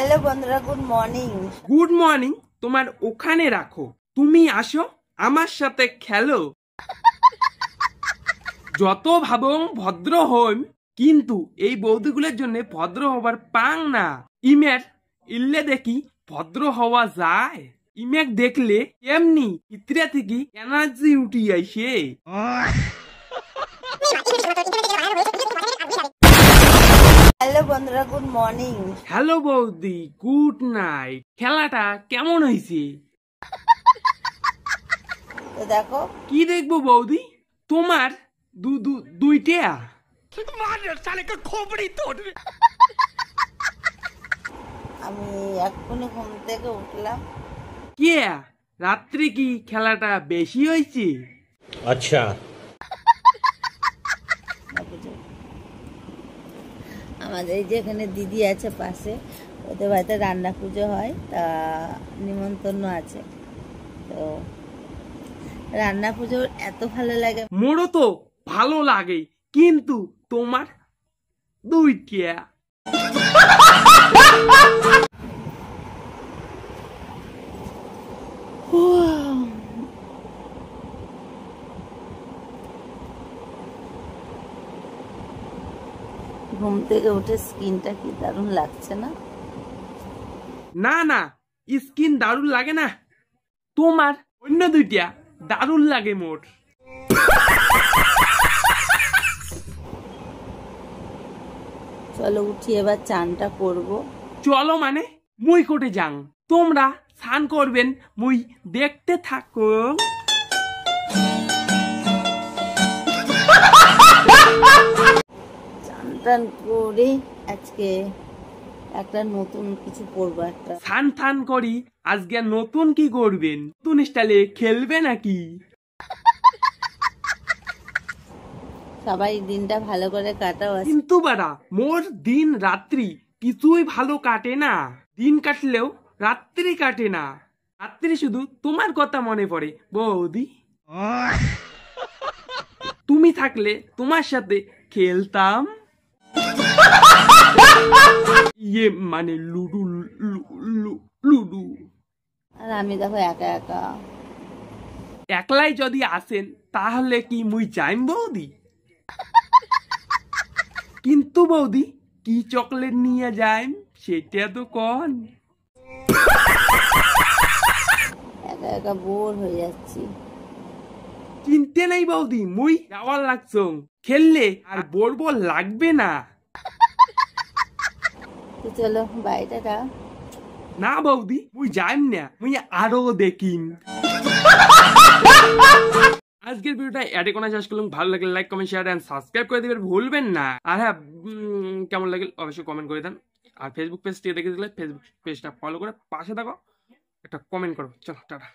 Hello বন্ধুরা, good morning. Good morning তোমার ওখানে রাখো, তুমি আসো আমার সাথে খেলো। যত ভাবো ভদ্র হইম, কিন্তু এই বৌদিগুলোর জন্য ভদ্র হবার পাং না। ইমের ইল্লে দেখি ভদ্র হওয়া যায়। ইমেক দেখলে এমনি ভিতরে থেকে এনার্জি উঠি আইসে। হ্যালো বন্ধুরা, গুড মর্নিং। হ্যালো বৌদি, গুড নাইট। খেলাটা কেমন হয়েছে? তো দেখো কি দেখবো বৌদি, তোমার দুইটা। আমি এক্ষুনি ঘুম থেকে উঠলাম। কে রাত্রি কি খেলাটা বেশি হয়েছে? আচ্ছা, আমাদের এই যে এখানে দিদি আছে পাশে, ওদের বাড়িতে রান্না পুজো হয়, তা নিমন্ত্রণ আছে। তো রান্না পুজো এত ভালো লাগে। মোরও তো ভালো লাগে, কিন্তু তোমার দুইটা। ঘুম থেকে উঠে স্কিনটা কি দারুণ লাগছে না? না না, স্কিন দারুণ লাগে না, তোমার অন্য দুইটা দারুণ লাগে মোর। চলো উঠি, এবার চানটা করব। চলো মানে মুই কোটে যাং, তোমরা স্নান করবেন, মুই দেখতে থাকো। চান টান করে আজকে একটা নতুন কিছু করবো। একটা স্নান থান করি, আজকে নতুন কি করবেন? নতুন স্টাইলে খেলবে নাকি? সবাই দিনটা ভালো করে কাটাও। কিন্তু বাড়া মোর দিন রাত্রি কিছুই ভালো কাটে না। দিন কাটলেও রাত্রি কাটে না, রাত্রি শুধু তোমার কথা মনে পড়ে বৌদি। তুমি থাকলে তোমার সাথে খেলতাম, ইয়ে মানে লুডু। লুডু। আর আমি দেখো একা একা। একলাই যদি আসেন তাহলে কি মুই যাইম বৌদি? কিন্তু বৌদি কি চকলেট নিয়ে যাইম সেটা তো কন। একা একা বোর হয়ে যাচ্ছি। চিনতে নেই বৌদি, মুই যাওয়ার লাগছো, খেললে আর বলবো লাগবে না। তো চলো বাইরেটা। না বৌদি, মুই যাইম না, মুই আরো দেখিম। আজকের ভিডিওটা এডে কোনা শেষ করলাম। ভালো লাগলে like comment share and subscribe করে দিবেন ভুলবেন না। আর হ্যাঁ, কেমন লাগলে অবশ্যই কমেন্ট করে দেন। আর ফেসবুক পেজ থেকে দেখে দিলে ফেসবুক পেজটা ফলো করে পাশে থাকো, একটা কমেন্ট করো। চলো টাটা।